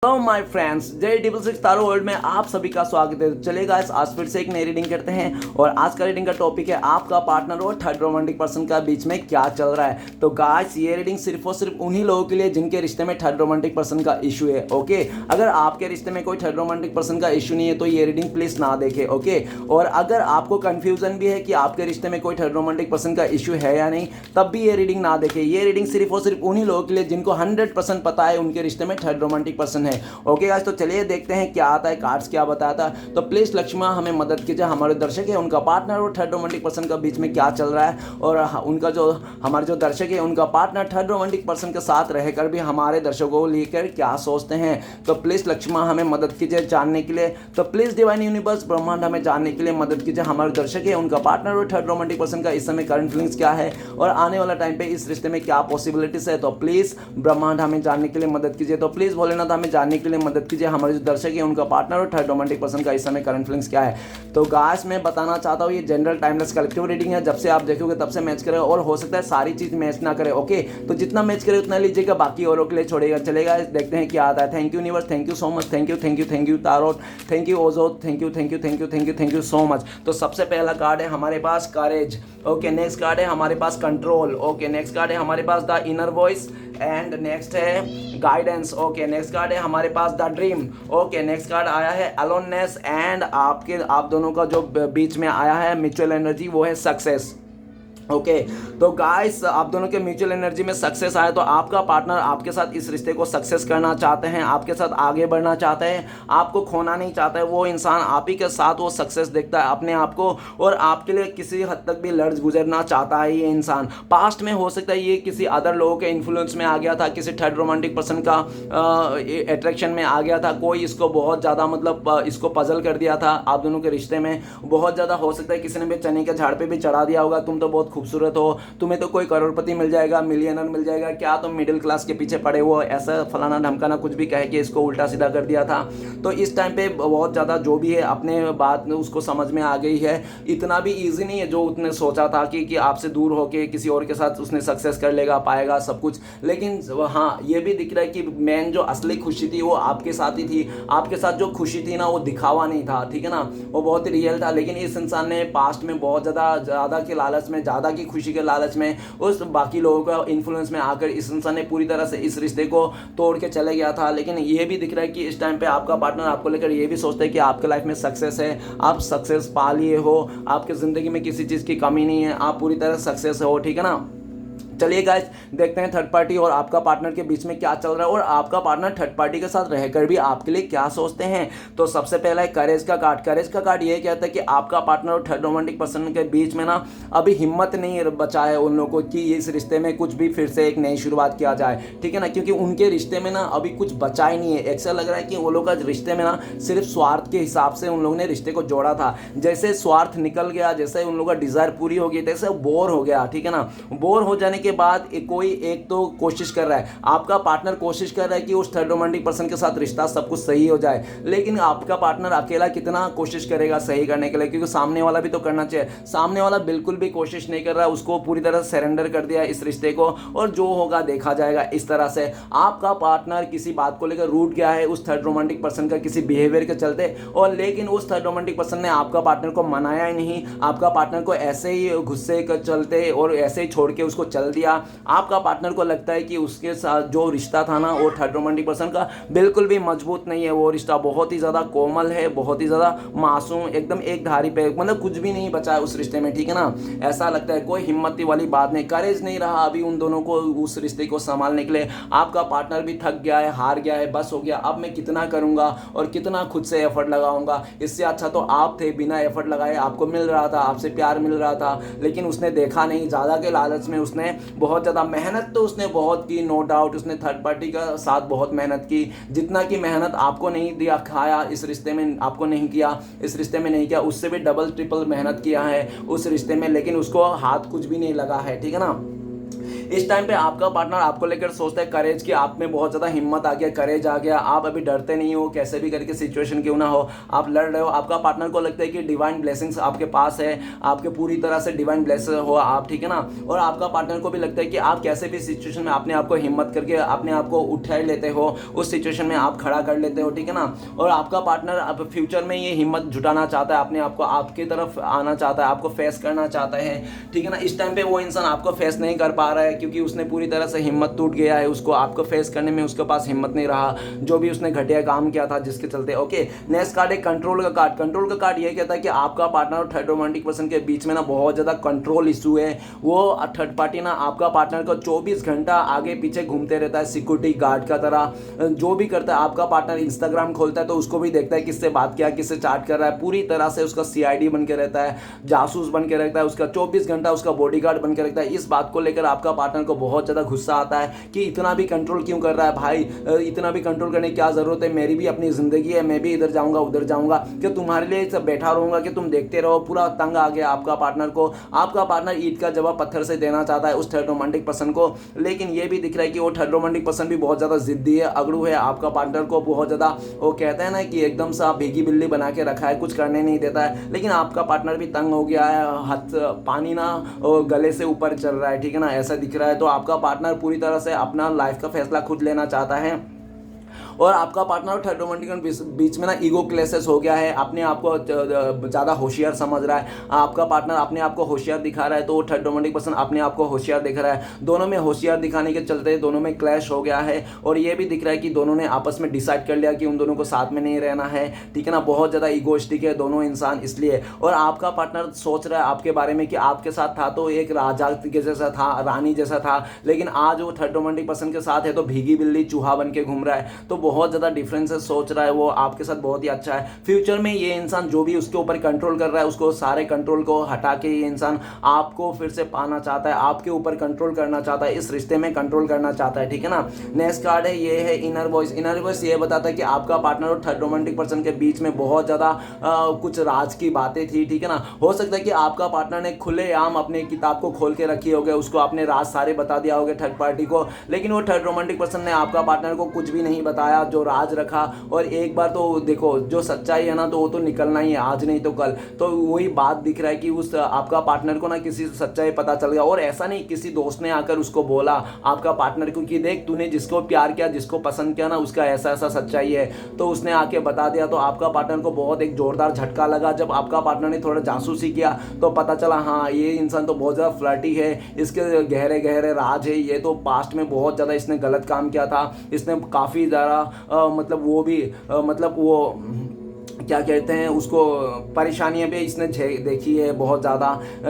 Hello my friends, जय double six तारो world में आप सभी का स्वागत है। चलेगा आज फिर से एक नई रीडिंग करते हैं और आज का रीडिंग का टॉपिक है आपका पार्टनर और थर्ड रोमांटिक पर्सन का बीच में क्या चल रहा है। तो गाइस ये रीडिंग सिर्फ और सिर्फ उन्हीं लोगों के लिए जिनके रिश्ते में थर्ड रोमांटिक पर्सन का इशू है। ओके, अगर आपके रिश्ते में कोई थर्ड रोमांटिक पर्सन का इशू नहीं है तो ये रीडिंग प्लीज ना देखे। ओके, और अगर आपको कंफ्यूजन भी है कि आपके रिश्ते में कोई थर्ड रोमांटिक पर्सन का इशू है या नहीं, तब भी ये रीडिंग ना देखे। ये रीडिंग सिर्फ और सिर्फ उन्हीं लोगों के लिए जिनको 100% पता है उनके रिश्ते में थर्ड रोमांटिक पर्सन है। ओके गाइस, तो चलिए देखते हैं क्या आता है, कार्ड्स क्या बताता है। तो प्लीज लक्ष्मा हमें मदद कीजिए। हमारे दर्शक है उनका पार्टनर और थर्ड रोमांटिक पर्सन के बीच में क्या चल रहा है, और उनका जो हमारे जो दर्शक है उनका पार्टनर थर्ड रोमांटिक पर्सन के साथ रहकर भी हमारे दर्शकों को लेकर क्या सोचते हैं। तो प्लीज लक्ष्मा हमें मदद कीजिए जानने के लिए। तो प्लीज डिवाइन यूनिवर्स ब्रह्मांड हमें जानने के लिए मदद कीजिए। हमारे दर्शक है उनका पार्टनर और थर्ड रोमांटिक पर्सन का इस समय करंट फीलिंग्स क्या है और आने वाला टाइम पे इस रिश्ते में क्या पॉसिबिलिटीज है। तो प्लीज ब्रह्मांड हमें जानने के लिए मदद कीजिए। तो प्लीज भोलेनाथ हमें जानने के लिए मदद कीजिए। हमारे जो दर्शक है उनका पार्टनर और थर्ड रोमांटिक पर्सन का इस समय करंट फीलिंग्स क्या है। तो गाइस मैं बताना चाहता हूँ ये जनरल टाइमलेस कलेक्टिव रीडिंग है। जब से आप देखोगे तब से मैच करे और हो सकता है सारी चीज मैच ना करे। ओके, तो जितना मैच करे उतना लीजिएगा, बाकी औरों के लिए छोड़ेगा। चलेगा, देखते हैं क्या आता है। Thank you universe, thank you so much, thank you tarot, thank you ओजोत, थैंक यू सो मच। तो सबसे पहला कार्ड है हमारे पास करेज। ओके, नेक्स्ट कार्ड है हमारे पास कंट्रोल। ओके, नेक्स्ट कार्ड है हमारे पास the inner voice and next है गाइडेंस। ओके, नेक्स्ट कार्ड है हमारे पास the dream. Okay, next card आया है अलोननेस एंड आप दोनों का जो बीच में आया है म्यूचुअल एनर्जी वो है सक्सेस। ओके, तो गाइस आप दोनों के म्यूचुअल एनर्जी में सक्सेस आए तो आपका पार्टनर आपके साथ इस रिश्ते को सक्सेस करना चाहते हैं, आपके साथ आगे बढ़ना चाहते हैं, आपको खोना नहीं चाहता है। वो इंसान आप ही के साथ वो सक्सेस देखता है अपने आप को और आपके लिए किसी हद तक भी लड़ गुजरना चाहता है। ये इंसान पास्ट में हो सकता है ये किसी अदर लोगों के इन्फ्लुएंस में आ गया था, किसी थर्ड रोमांटिक पर्सन का अट्रैक्शन में आ गया था, कोई इसको बहुत ज़्यादा मतलब इसको पजल कर दिया था। आप दोनों के रिश्ते में बहुत ज़्यादा हो सकता है किसी ने भी चने के झाड़ पे भी चढ़ा दिया होगा, तुम तो बहुत खूबसूरत हो, तुम्हें तो कोई करोड़पति मिल जाएगा, मिलियनर मिल जाएगा, क्या तुम मिडिल क्लास के पीछे पड़े हो, ऐसा फलाना ढमकाना कुछ भी कह के इसको उल्टा सीधा कर दिया था। तो इस टाइम पे बहुत ज़्यादा जो भी है अपने बात में उसको समझ में आ गई है। इतना भी ईजी नहीं है जो उसने सोचा था कि आपसे दूर होके किसी और के साथ उसने सक्सेस कर लेगा, पाएगा सब कुछ। लेकिन हाँ ये भी दिख रहा है कि मेन जो असली खुशी थी वो आपके साथ ही थी। आपके साथ जो खुशी थी ना वो दिखावा नहीं था, ठीक है ना, वो बहुत ही रियल था। लेकिन इस इंसान ने पास्ट में बहुत ज़्यादा के लालच में, ज़्यादा की खुशी के लालच में, उस बाकी लोगों का इन्फ्लुएंस में आकर इस इंसान ने पूरी तरह से इस रिश्ते को तोड़ के चले गया था। लेकिन ये भी दिख रहा है कि इस टाइम पे आपका पार्टनर आपको लेकर ये भी सोचता है कि आपके लाइफ में सक्सेस है, आप सक्सेस पा लिए हो, आपके ज़िंदगी में किसी चीज़ की कमी नहीं है, आप पूरी तरह सक्सेस हो, ठीक है ना। चलिए गाइस देखते हैं थर्ड पार्टी और आपका पार्टनर के बीच में क्या चल रहा है और आपका पार्टनर थर्ड पार्टी के साथ रहकर भी आपके लिए क्या सोचते हैं। तो सबसे पहला है करेज का कार्ड। करेज का कार्ड ये कहता है कि आपका पार्टनर और थर्ड रोमांटिक पर्सन के बीच में ना अभी हिम्मत नहीं बचा है उन लोगों को कि इस रिश्ते में कुछ भी फिर से एक नई शुरुआत किया जाए, ठीक है ना, क्योंकि उनके रिश्ते में ना अभी कुछ बचा ही नहीं है। ऐसा लग रहा है कि वो लोग का रिश्ते में ना सिर्फ स्वार्थ के हिसाब से उन लोगों ने रिश्ते को जोड़ा था। जैसे स्वार्थ निकल गया, जैसे उन लोगों का डिजायर पूरी हो गई, जैसे बोर हो गया, ठीक है ना। बोर हो जाने के बाद कोई एक तो कोशिश कर रहा है, आपका पार्टनर कोशिश कर रहा है कि उस थर्ड रोमांटिक पर्सन के साथ रिश्ता सब कुछ सही हो जाए। लेकिन आपका पार्टनर अकेला कितना कोशिश करेगा सही करने के लिए, क्योंकि सामने वाला भी तो करना चाहिए। सामने वाला बिल्कुल भी कोशिश नहीं कर रहा है, उसको पूरी तरह सरेंडर कर दिया इस रिश्ते को और जो होगा देखा जाएगा। इस तरह से आपका पार्टनर किसी बात को लेकर रूठ गया है उस थर्ड रोमांटिक पर्सन का किसी बिहेवियर के चलते, और लेकिन उस थर्ड रोमांटिक पर्सन ने आपका पार्टनर को मनाया ही नहीं, आपका पार्टनर को ऐसे ही गुस्से के चलते और ऐसे ही छोड़ के उसको चल दिया। आपका पार्टनर को लगता है कि उसके साथ जो रिश्ता था ना वो थर्ड रोमांटिक पर्सन का बिल्कुल भी मजबूत नहीं है, वो रिश्ता बहुत ही ज़्यादा कोमल है, बहुत ही ज़्यादा मासूम, एकदम एक धारी पे, मतलब कुछ भी नहीं बचा है उस रिश्ते में, ठीक है ना। ऐसा लगता है कोई हिम्मत वाली बात नहीं, करेज नहीं रहा अभी उन दोनों को उस रिश्ते को संभालने के लिए। आपका पार्टनर भी थक गया है, हार गया है, बस हो गया, अब मैं कितना करूँगा और कितना खुद से एफर्ट लगाऊंगा। इससे अच्छा तो आप थे, बिना एफर्ट लगाए आपको मिल रहा था, आपसे प्यार मिल रहा था, लेकिन उसने देखा नहीं, ज़्यादा के लालच में उसने बहुत ज़्यादा मेहनत तो उसने बहुत की, नो डाउट उसने थर्ड पार्टी का साथ बहुत मेहनत की, जितना की मेहनत आपको नहीं दिया खाया इस रिश्ते में, आपको नहीं किया इस रिश्ते में नहीं किया, उससे भी डबल ट्रिपल मेहनत किया है उस रिश्ते में, लेकिन उसको हाथ कुछ भी नहीं लगा है, ठीक है ना। इस टाइम पे आपका पार्टनर आपको लेकर सोचता है करेज की आप में बहुत ज़्यादा हिम्मत आ गया, करेज आ गया, आप अभी डरते नहीं हो, कैसे भी करके सिचुएशन क्यों ना हो आप लड़ रहे हो। आपका पार्टनर को लगता है कि डिवाइन ब्लेसिंग्स आपके पास है, आपके पूरी तरह से डिवाइन ब्लेस हो आप, ठीक है ना। और आपका पार्टनर को भी लगता है कि आप कैसे भी सिचुएशन में अपने आप को हिम्मत करके अपने आप को उठा लेते हो, उस सिचुएशन में आप खड़ा कर लेते हो, ठीक है ना। और आपका पार्टनर अब फ्यूचर में ये हिम्मत जुटाना चाहता है, अपने आप को आपकी तरफ आना चाहता है, आपको फेस करना चाहता है, ठीक है ना। इस टाइम पे वो इंसान आपको फेस नहीं कर पा रहा है क्योंकि उसने पूरी तरह से हिम्मत टूट गया है, उसको आपको फेस करने में उसके पास हिम्मत नहीं रहा, जो भी उसने घटिया काम किया था जिसके चलते। ओके, नेक्स्ट कार्ड है कंट्रोल का कार्ड। कंट्रोल का कार्ड ये कहता है कि आपका पार्टनर और थर्ड रोमांटिक पर्सन के बीच में ना बहुत ज़्यादा कंट्रोल इशू है। वो थर्ड पार्टी ना आपका पार्टनर को 24 घंटा आगे पीछे घूमते रहता है, सिक्योरिटी गार्ड का तरह जो भी करता है। आपका पार्टनर इंस्टाग्राम खोलता है तो उसको भी देखता है किससे बात किया, किससे चैट कर रहा है, पूरी तरह से उसका सीआईडी बन के रहता है, जासूस बन के रहता है, उसका 24 घंटा उसका बॉडीगार्ड बन के रहता है। इस बात को लेकर आपका पार्टनर को बहुत ज़्यादा गुस्सा आता है कि इतना भी कंट्रोल क्यों कर रहा है भाई, इतना भी कंट्रोल करने की क्या ज़रूरत है, मेरी भी अपनी ज़िंदगी है, मैं भी इधर जाऊँगा उधर जाऊँगा, कि तुम्हारे लिए सब बैठा रहूँगा कि तुम देखते रहो। पूरा तंग आ गया आपका पार्टनर को। आपका पार्टनर ईंट का जवाब पत्थर से देना चाहता है उस थर्ड रोमांटिक पर्सन को, लेकिन ये भी दिख रहा है कि वो थर्ड रोमांटिक पर्सन भी बहुत ज़्यादा जिद्दी है, अगड़ू है। आपका पार्टनर को बहुत ज़्यादा वो कहते हैं ना कि एकदम सा भीगी बिल्ली बना के रखा है, कुछ करने नहीं देता है। लेकिन आपका पार्टनर भी तंग हो गया है, हाथ पानी ना गले से ऊपर चल रहा है, ठीक है ना, ऐसा दिख रहा है। तो आपका पार्टनर पूरी तरह से अपना लाइफ का फैसला खुद लेना चाहता है। और आपका पार्टनर और थर्ड रोमांटिक बीच में ना ईगो क्लेशेस हो गया है, अपने आप को ज़्यादा होशियार समझ रहा है। आपका पार्टनर अपने आप को होशियार दिखा रहा है तो थर्ड रोमांटिक पर्सन अपने आप को होशियार दिख रहा है। दोनों में होशियार दिखाने के चलते दोनों में क्लैश हो गया है। और ये भी दिख रहा है कि दोनों ने आपस में डिसाइड कर लिया कि उन दोनों को साथ में नहीं रहना है, ठीक है ना। बहुत ज़्यादा ईगोइस्टिक है दोनों इंसान इसलिए। और आपका पार्टनर सोच रहा है आपके बारे में कि आपके साथ था तो एक राजा के जैसा था, रानी जैसा था, लेकिन आज वो थर्ड रोमांटिक पर्सन के साथ है तो भीगी बिल्ली चूहा बन के घूम रहा है। तो बहुत ज़्यादा डिफरेंस है, सोच रहा है वो आपके साथ बहुत ही अच्छा है। फ्यूचर में ये इंसान जो भी उसके ऊपर कंट्रोल कर रहा है उसको सारे कंट्रोल को हटा के ये इंसान आपको फिर से पाना चाहता है, आपके ऊपर कंट्रोल करना चाहता है, इस रिश्ते में कंट्रोल करना चाहता है, ठीक है ना। नेक्स्ट कार्ड है ये है इनर वॉइस। इनर वॉइस ये बताता है कि आपका पार्टनर और थर्ड रोमांटिक पर्सन के बीच में बहुत ज़्यादा कुछ राज की बातें थी, ठीक है ना। हो सकता है कि आपका पार्टनर ने खुलेआम अपने किताब को खोल के रखी होगी, उसको अपने राज सारे बता दिया होगा थर्ड पार्टी को, लेकिन वो थर्ड रोमांटिक पर्सन ने आपका पार्टनर को कुछ भी नहीं बताया, जो राज रखा। और एक बार तो देखो जो सच्चाई है ना तो वो तो निकलना ही है, आज नहीं तो कल। तो वही बात दिख रहा है कि उस आपका पार्टनर को ना किसी सच्चाई पता चल गया। और ऐसा नहीं किसी दोस्त ने आकर उसको बोला आपका पार्टनर को कि देख तूने जिसको प्यार किया, जिसको पसंद किया ना, उसका ऐसा ऐसा सच्चाई है, तो उसने आके बता दिया। तो आपका पार्टनर को बहुत एक जोरदार झटका लगा। जब आपका पार्टनर ने थोड़ा जासूसी किया तो पता चला हाँ ये इंसान तो बहुत ज़्यादा फ्लर्टी है, इसके गहरे गहरे राज है, ये तो पास्ट में बहुत ज़्यादा इसने गलत काम किया था, इसने काफ़ी ज़्यादा मतलब वो भी मतलब वो क्या कहते हैं उसको परेशानियां भी इसने देखी है बहुत ज़्यादा,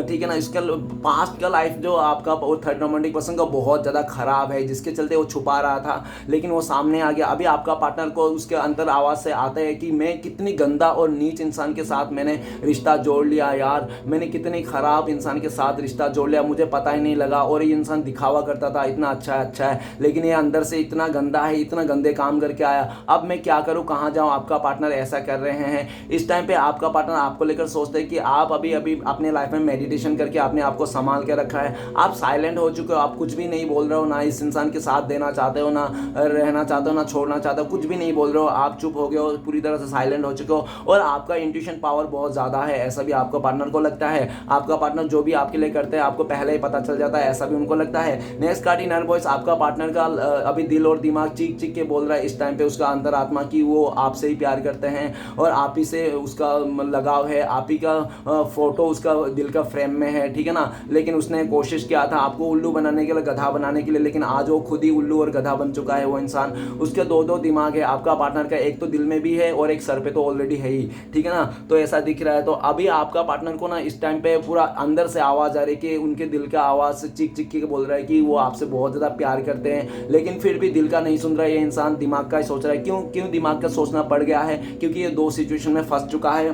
ठीक है ना। इसका पास्ट का लाइफ जो आपका और थर्ड रोमांटिक पर्सन का बहुत ज़्यादा ख़राब है, जिसके चलते वो छुपा रहा था, लेकिन वो सामने आ गया। अभी आपका पार्टनर को उसके अंदर आवाज़ से आता है कि मैं कितनी गंदा और नीच इंसान के साथ मैंने रिश्ता जोड़ लिया यार, मैंने कितनी ख़राब इंसान के साथ रिश्ता जोड़ लिया, मुझे पता ही नहीं लगा। और ये इंसान दिखावा करता था इतना अच्छा है, लेकिन ये अंदर से इतना गंदा है, इतना गंदे काम करके आया, अब मैं क्या करूँ, कहाँ जाऊँ। आपका पार्टनर ऐसा कर रहे हैं। इस टाइम पे आपका पार्टनर आपको लेकर सोचते हैं कि आप अभी अपने लाइफ में मेडिटेशन करके आपने आपको संभाल के रखा है, आप साइलेंट हो चुके हो, आप कुछ भी नहीं बोल रहे हो, ना इस इंसान के साथ देना चाहते हो, ना रहना चाहते हो, ना छोड़ना चाहते हो, कुछ भी नहीं बोल रहे हो, आप चुप हो गए हो, पूरी तरह से साइलेंट हो चुके हो। और आपका इंट्यूशन पावर बहुत ज़्यादा है, ऐसा भी आपका पार्टनर को लगता है। आपका पार्टनर जो भी आपके लिए करते हैं आपको पहले ही पता चल जाता है, ऐसा भी उनको लगता है। Next card inner voice. आपका पार्टनर का अभी दिल और दिमाग चीख चीख के बोल रहा है इस टाइम पे, उसका अंतरात्मा की वो आपसे ही प्यार करते हैं और आप ही से उसका लगाव है, आप ही का फोटो उसका दिल का फ्रेम में है, ठीक है ना। लेकिन उसने कोशिश किया था आपको उल्लू बनाने के लिए, गधा बनाने के लिए, लेकिन आज वो खुद ही उल्लू और गधा बन चुका है वो इंसान। उसके दो दिमाग है आपका पार्टनर का, एक तो दिल में भी है और एक सर पे तो ऑलरेडी है ही, ठीक है ना। तो ऐसा दिख रहा है। तो अभी आपका पार्टनर को ना इस टाइम पे पूरा अंदर से आवाज़ आ रही है कि उनके दिल का आवाज़ से चीख चीख के बोल रहा है कि वो आपसे बहुत ज़्यादा प्यार करते हैं, लेकिन फिर भी दिल का नहीं सुन रहा है ये इंसान, दिमाग का ही सोच रहा है। क्यों दिमाग का सोचना पड़ गया है, क्योंकि ये दो सिचुएशन में फंस चुका है।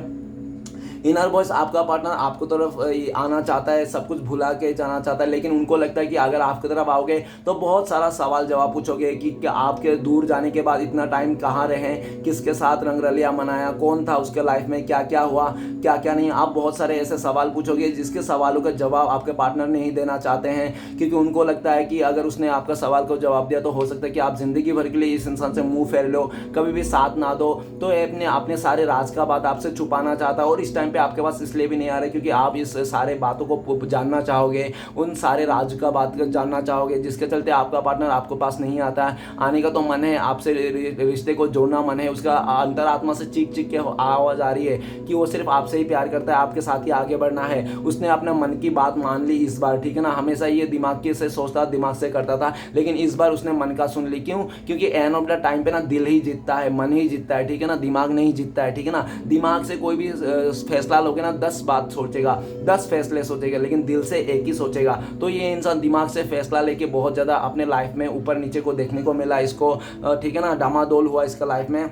इनर वॉइस आपका पार्टनर आपको तरफ आना चाहता है, सब कुछ भुला के जाना चाहता है, लेकिन उनको लगता है कि अगर आपकी तरफ आओगे तो बहुत सारा सवाल जवाब पूछोगे कि क्या आपके दूर जाने के बाद इतना टाइम कहाँ रहे, किसके साथ रंगरलिया मनाया, कौन था उसके लाइफ में, क्या क्या हुआ क्या क्या नहीं। आप बहुत सारे ऐसे सवाल पूछोगे जिसके सवालों का जवाब आपके पार्टनर नहीं देना चाहते हैं, क्योंकि उनको लगता है कि अगर उसने आपका सवाल को जवाब दिया तो हो सकता है कि आप जिंदगी भर के लिए इस इंसान से मुंह फेर लो, कभी भी साथ ना दो। तो अपने अपने सारे राज का बात आपसे छुपाना चाहता है, और इस टाइम पे आपके पास इसलिए भी नहीं आ रहा क्योंकि आप इस सारे बातों को जानना चाहोगे, उन सारे राज का बात जानना चाहोगे, जिसके चलते आपका पार्टनर आपके पास नहीं आता है। आने का तो मन है, आपसे रिश्ते को जोड़ना मन है, उसका अंतरात्मा से चीख चीख के आवाज आ रही है कि वो सिर्फ आपसे ही प्यार करता है, आपके साथ ही आगे बढ़ना है। उसने अपने मन की बात मान ली इस बार, ठीक है ना। हमेशा ये दिमाग के से सोचता, दिमाग से करता था, लेकिन इस बार उसने मन का सुन ली। क्यों? क्योंकि एंड ऑफ द टाइम पे ना दिल ही जीतता है, मन ही जीतता है, ठीक है ना, दिमाग नहीं जीतता है, ठीक है ना। दिमाग से कोई भी फैसला लोगे ना 10 बात सोचेगा, 10 फैसले सोचेगा, लेकिन दिल से एक ही सोचेगा। तो ये इंसान दिमाग से फैसला लेके बहुत ज़्यादा अपने लाइफ में ऊपर नीचे को देखने को मिला इसको, ठीक है ना, डामाडोल हुआ इसका लाइफ में।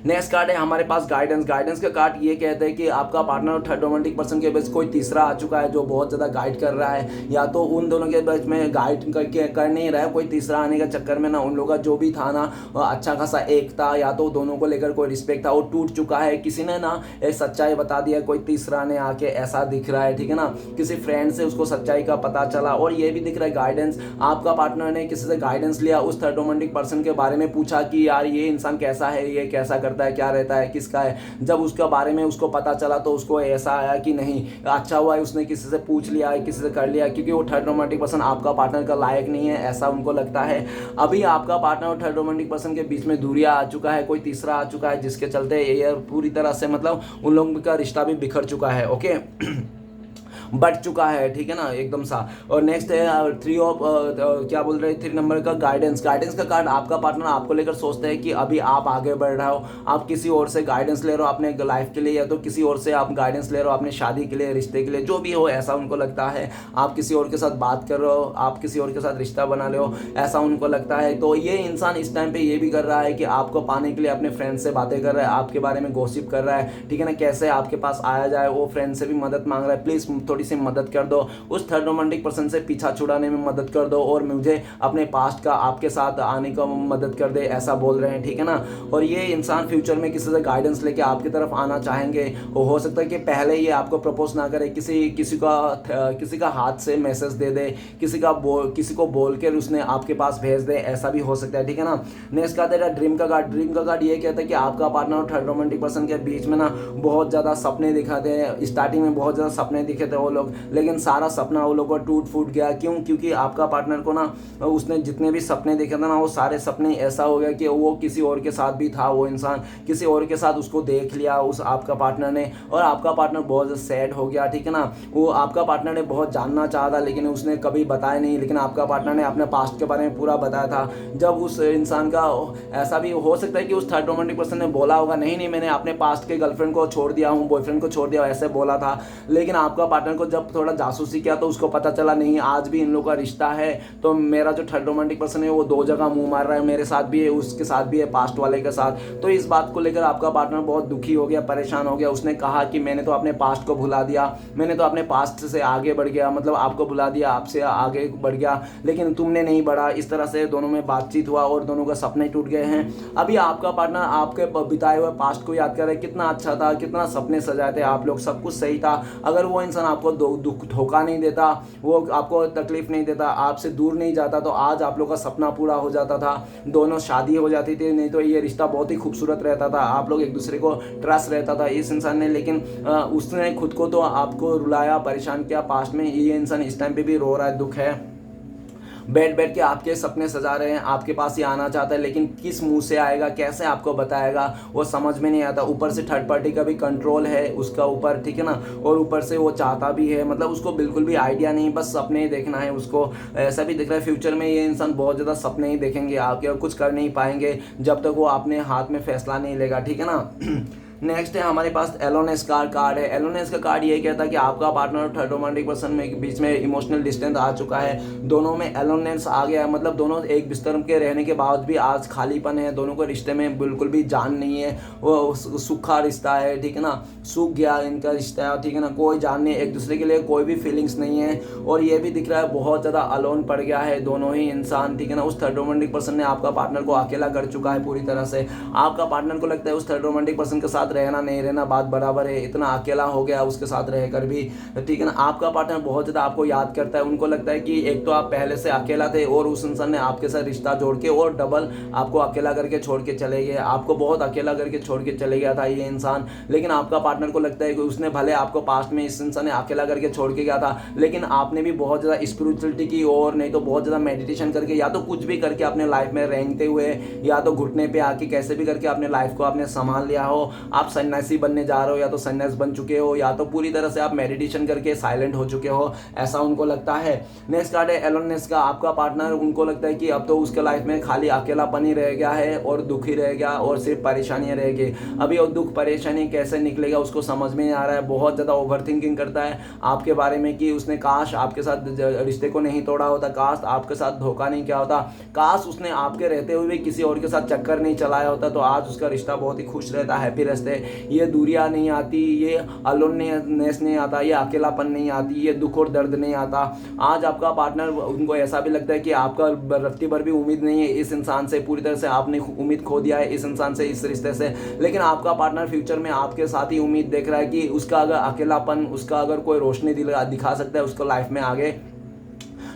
नेक्स्ट कार्ड है हमारे पास गाइडेंस। गाइडेंस का कार्ड ये कहता है कि आपका पार्टनर और थर्ड रोमांटिक पर्सन के बीच कोई तीसरा आ चुका है जो बहुत ज़्यादा गाइड कर रहा है, या तो उन दोनों के बीच में गाइड करके कर नहीं रहा है, कोई तीसरा आने के चक्कर में ना उन लोगों का जो भी था ना अच्छा खासा एक था, या तो दोनों को लेकर कोई रिस्पेक्ट था वो टूट चुका है। किसी ने ना एक सच्चाई बता दिया, कोई तीसरा ने आके ऐसा दिख रहा है, ठीक है ना, किसी फ्रेंड से उसको सच्चाई का पता चला। और ये भी दिख रहा है गाइडेंस, आपका पार्टनर ने किसी से गाइडेंस लिया, उस थर्ड रोमांटिक पर्सन के बारे में पूछा कि यार ये इंसान कैसा है, ये कैसा करता है, क्या रहता है, किसका है। जब उसके बारे में उसको पता चला तो उसको ऐसा आया कि नहीं, अच्छा हुआ है उसने किसी से पूछ लिया है, किसी से कर लिया, क्योंकि वो थर्ड रोमांटिक पर्सन आपका पार्टनर का लायक नहीं है, ऐसा उनको लगता है। अभी आपका पार्टनर और थर्ड रोमांटिक पर्सन के बीच में दूरियां आ चुका है, कोई तीसरा आ चुका है, जिसके चलते ये पूरी तरह से मतलब उन लोगों का रिश्ता भी बिखर चुका है, ओके बढ़ चुका है, ठीक है ना, एकदम सा। और नेक्स्ट है थ्री ऑफ क्या बोल रहे हैं, 3 नंबर का गाइडेंस। गाइडेंस का कार्ड आपका पार्टनर आपको लेकर सोचते हैं कि अभी आप आगे बढ़ रहे हो, आप किसी और से गाइडेंस ले रहे हो अपने लाइफ के लिए, या तो किसी और से आप गाइडेंस ले रहे हो अपने शादी के लिए, रिश्ते के लिए, जो भी हो, ऐसा उनको लगता है। आप किसी और के साथ बात कर रहे हो, आप किसी और के साथ रिश्ता बना रहे हो, ऐसा उनको लगता है। तो ये इंसान इस टाइम पे ये भी कर रहा है कि आपको पाने के लिए अपने फ्रेंड से बातें कर रहा है, आपके बारे में गॉसिप कर रहा है, ठीक है ना, कैसे आपके पास आया जाए। वो फ्रेंड से भी मदद मांग रहा है, प्लीज थोड़ी सी मदद कर दो, उस थर्ड रोमांटिक पर्सन से पीछा छुड़ाने में मदद कर दो, और मुझे अपने पास्ट का आपके साथ आने का मदद कर दे, ऐसा बोल रहे हैं, ठीक है ना। और ये इंसान फ्यूचर में किसी से गाइडेंस लेके आपकी तरफ आना चाहेंगे। हो सकता है कि पहले ये आपको प्रपोज ना करे, किसी का हाथ से मैसेज दे दे, किसी को बोल कर उसने आपके पास भेज दे, ऐसा भी हो सकता है, ठीक है ना। नेक्स्ट का तेरा ड्रीम का कार्ड। ड्रीम का कार्ड ये कहता है कि आपका पार्टनर और थर्ड रोमांटिक पर्सन के बीच में ना बहुत ज़्यादा सपने दिखाते हैं, स्टार्टिंग में बहुत ज़्यादा सपने दिखे थे वो लोग, लेकिन सारा सपना वो लोगों का टूट फूट गया। क्यों? क्योंकि आपका पार्टनर को ना उसने जितने भी सपने देखे थे ना, वो सारे सपने ऐसा हो गया कि वो किसी और के साथ भी था, वो इंसान किसी और के साथ उसको देख लिया उस आपका पार्टनर ने, और आपका पार्टनर बहुत सैड हो गया, ठीक है ना। वो आपका पार्टनर ने बहुत जानना चाहा था, लेकिन उसने कभी बताया नहीं, लेकिन आपका पार्टनर ने अपने पास्ट के बारे में पूरा बताया था। जब उस इंसान का ऐसा भी हो सकता है कि उस थर्ड रोमांटिक पर्सन ने बोला होगा, नहीं नहीं मैंने अपने पास्ट के गर्लफ्रेंड को छोड़ दिया हूँ, बॉयफ्रेंड को छोड़ दिया, ऐसे बोला था। लेकिन आपका पार्टनर को जब थोड़ा जासूसी किया तो उसको पता चला नहीं, आज भी इन लोगों का रिश्ता है। तो मेरा जो थर्ड रोमांटिक पर्सन है वो 2 जगह मुंह मार रहा है, मेरे साथ भी है, उसके साथ भी है, पास्ट वाले के साथ। तो इस बात को लेकर आपका पार्टनर बहुत दुखी हो गया, परेशान हो गया। उसने कहा कि मैंने तो अपने पास्ट को भुला दिया, मैंने तो अपने पास्ट से आगे बढ़ गया, मतलब आपको भुला दिया, आपसे आगे बढ़ गया, लेकिन तुमने नहीं बढ़ा। इस तरह से दोनों में बातचीत हुआ और दोनों का सपने टूट गए हैं। अभी आपका पार्टनर आपके बिताए हुए पास्ट को याद कर रहा है, कितना अच्छा था, कितना सपने सजाए थे आप लोग, सब कुछ सही था। अगर वो इंसान आपको धोखा नहीं देता, वो आपको तकलीफ नहीं देता, आपसे दूर नहीं जाता, तो आज आप लोग का सपना पूरा हो जाता था, दोनों शादी हो जाती थी, नहीं तो ये रिश्ता बहुत ही खूबसूरत रहता था, आप लोग एक दूसरे को ट्रस्ट रहता था इस इंसान ने। लेकिन उसने खुद को तो आपको रुलाया, परेशान किया पास्ट में। ये इंसान इस टाइम पे भी रो रहा है, दुख है, बैठ के आपके सपने सजा रहे हैं, आपके पास ही आना चाहता है, लेकिन किस मुंह से आएगा, कैसे आपको बताएगा, वो समझ में नहीं आता। ऊपर से थर्ड पार्टी का भी कंट्रोल है उसका ऊपर, ठीक है ना, और ऊपर से वो चाहता भी है, मतलब उसको बिल्कुल भी आइडिया नहीं, बस सपने देखना है उसको। ऐसा भी दिख रहा है फ्यूचर में ये इंसान बहुत ज़्यादा सपने ही देखेंगे आपके, और कुछ कर नहीं पाएंगे जब तक वो अपने हाथ में फैसला नहीं लेगा, ठीक है ना। नेक्स्ट है हमारे पास एलोनेस कार्ड है। एलोनेस का कार्ड ये कहता है कि आपका पार्टनर और थर्ड रोमांटिक पर्सन में बीच में इमोशनल डिस्टेंस आ चुका है, दोनों में एलोनेस आ गया है, मतलब दोनों एक बिस्तर के रहने के बाद भी आज खालीपन है, दोनों को रिश्ते में बिल्कुल भी जान नहीं है, वो सूखा रिश्ता है, ठीक है ना, सूख गया इनका रिश्ता है, ठीक है ना, कोई जान नहीं, एक दूसरे के लिए कोई भी फीलिंग्स नहीं है। और ये भी दिख रहा है बहुत ज़्यादा अलोन पड़ गया है दोनों ही इंसान, ठीक है ना। उस थर्ड रोमांटिक पर्सन ने आपका पार्टनर को अकेला कर चुका है पूरी तरह से। आपका पार्टनर को लगता है उस थर्ड रोमांटिक पर्सन के साथ रहना नहीं रहना बात बराबर है, इतना अकेला हो गया उसके साथ रहकर भी, ठीक है ना। आपका पार्टनर बहुत ज़्यादा आपको याद करता है, उनको लगता है कि एक तो आप पहले से अकेला थे और उस इंसान ने आपके साथ रिश्ता जोड़ के और डबल आपको अकेला करके छोड़ के चले गए, आपको बहुत अकेला करके छोड़ के चले गया था ये इंसान। लेकिन आपका पार्टनर को लगता है कि उसने भले आपको पास्ट में इस इंसान ने अकेला करके छोड़ के गया था, लेकिन आपने भी बहुत ज़्यादा स्पिरिचुअलिटी की और नहीं तो बहुत ज़्यादा मेडिटेशन करके या तो कुछ भी करके अपने लाइफ में रेंगते हुए या तो घुटने पे आके कैसे भी करके अपने लाइफ को आपने संभाल लिया हो। आप सन्यासी बनने जा रहे हो या तो सन्यास बन चुके हो या तो पूरी तरह से आप मेडिटेशन करके साइलेंट हो चुके हो, ऐसा उनको लगता है। नेक्स्ट कार्ड है एलोनेस का। आपका पार्टनर, उनको लगता है कि अब तो उसके लाइफ में खाली अकेलापन ही रह गया है और दुख ही रह गया और सिर्फ परेशानियां रह गई। अभी वो दुख परेशानी कैसे निकलेगा उसको समझ में नहीं आ रहा है, बहुत ज़्यादा ओवर थिंकिंग करता है आपके बारे में कि उसने काश आपके साथ रिश्ते को नहीं तोड़ा होता, काश आपके साथ धोखा नहीं किया होता, काश उसने आपके रहते हुए भी किसी और के साथ चक्कर नहीं चलाया होता, तो आज उसका रिश्ता बहुत ही खुश रहता, हैप्पी रहते। ये दूरियां नहीं आती, ये अलोननेस नहीं आता, ये अकेलापन नहीं आती, ये दुख और दर्द नहीं आता। आज आपका पार्टनर, उनको ऐसा भी लगता है कि आपका रत्ती भर भी उम्मीद नहीं है इस इंसान से, पूरी तरह से आपने उम्मीद खो दिया है इस इंसान से, इस रिश्ते से। लेकिन आपका पार्टनर फ्यूचर में आपके साथ ही उम्मीद देख रहा है कि उसका अगर अकेलापन, उसका अगर कोई रोशनी दिखा सकता है उसको लाइफ में आगे,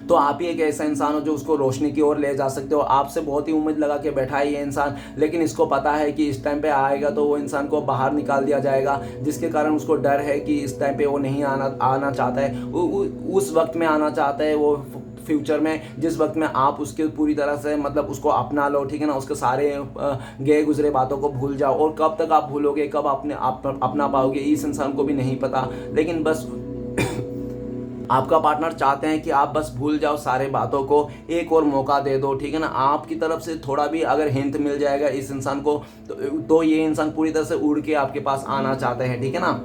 तो आप ही एक ऐसा इंसान हो जो उसको रोशनी की ओर ले जा सकते हो। आपसे बहुत ही उम्मीद लगा के बैठा है ये इंसान, लेकिन इसको पता है कि इस टाइम पे आएगा तो वो इंसान को बाहर निकाल दिया जाएगा, जिसके कारण उसको डर है कि इस टाइम पे वो नहीं आना चाहता है, उस वक्त में आना चाहता है वो फ्यूचर में, जिस वक्त में आप उसके पूरी तरह से मतलब उसको अपना लो, ठीक है ना, उसके सारे गए गुजरे बातों को भूल जाओ। और कब तक आप भूलोगे, कब अपना पाओगे, इस इंसान को भी नहीं पता। लेकिन बस आपका पार्टनर चाहते हैं कि आप बस भूल जाओ सारे बातों को, एक और मौका दे दो, ठीक है ना। आपकी तरफ से थोड़ा भी अगर हिंट मिल जाएगा इस इंसान को तो ये इंसान पूरी तरह से उड़ के आपके पास आना चाहते हैं, ठीक है ना।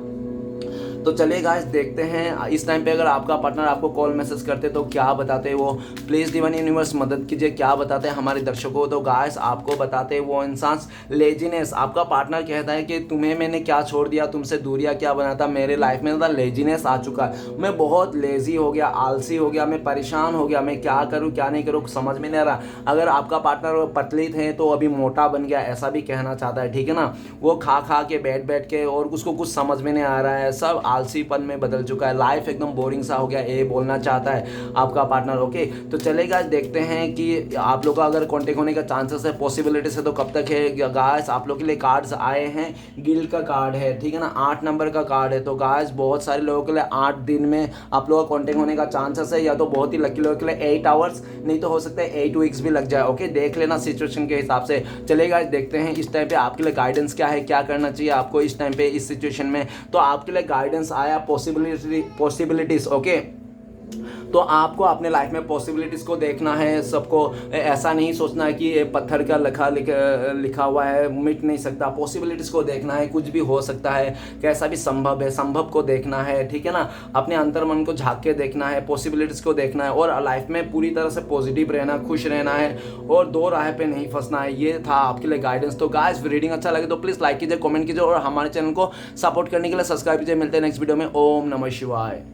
तो चलिए गाइस देखते हैं इस टाइम पे अगर आपका पार्टनर आपको कॉल मैसेज करते तो क्या बताते वो। प्लीज़ डिवाइन यूनिवर्स मदद कीजिए, क्या बताते हैं हमारे दर्शकों। तो गाइस आपको बताते वो इंसान लेजीनेस, आपका पार्टनर कहता है कि तुम्हें मैंने क्या छोड़ दिया, तुमसे दूरियां क्या बनाता, मेरे लाइफ में ज़्यादा लेजीनेस आ चुका है, मैं बहुत लेजी हो गया, आलसी हो गया, मैं परेशान हो गया, मैं क्या करूँ क्या नहीं करूँ समझ में नहीं आ रहा। अगर आपका पार्टनर पतली थे तो अभी मोटा बन गया, ऐसा भी कहना चाहता है, ठीक है ना। वो खा के बैठ के और उसको कुछ समझ में नहीं आ रहा है, सब आलसीपन में बदल चुका है, लाइफ एकदम बोरिंग सा हो गया, ये बोलना चाहता है आपका पार्टनर। ओके तो चलेगा, देखते हैं कि आप लोग का अगर कांटेक्ट होने का चांसेस है, पॉसिबिलिटीज है तो कब तक है। गाइस आप लोग के लिए कार्ड्स आए हैं, गिल्ड का कार्ड है, ठीक है ना, 8 नंबर का कार्ड है। तो गाइस बहुत सारे लोगों के लिए 8 दिन में आप लोगों का कांटेक्ट होने का चांसेस है, या तो बहुत ही लकी लोगों के लिए 8 आवर्स, नहीं तो हो सकता है 8 वीक्स भी लग जाए। ओके देख लेना सिचुएशन के हिसाब से। चलेगा देखते हैं इस टाइम पे आपके लिए गाइडेंस क्या है, क्या करना चाहिए आपको इस टाइम पे इस सिचुएशन में। तो आपके लिए गाइडेंस आया पॉसिबिलिटीज। ओके तो आपको अपने लाइफ में पॉसिबिलिटीज़ को देखना है, सबको ऐसा नहीं सोचना है कि ये पत्थर का लिखा हुआ है मिट नहीं सकता, पॉसिबिलिटीज़ को देखना है, कुछ भी हो सकता है, कैसा भी संभव है, संभव को देखना है, ठीक है ना। अपने अंतर मन को झांक के देखना है, पॉसिबिलिटीज़ को देखना है और लाइफ में पूरी तरह से पॉजिटिव रहना, खुश रहना है और दो राह पे नहीं फंसना है। ये था आपके लिए गाइडेंस। तो गाइस रीडिंग अच्छा लगे तो प्लीज़ लाइक कीजिए, कमेंट कीजिए और हमारे चैनल को सपोर्ट करने के लिए सब्सक्राइब कीजिए। मिलते हैं नेक्स्ट वीडियो में। ओम नमः शिवाय।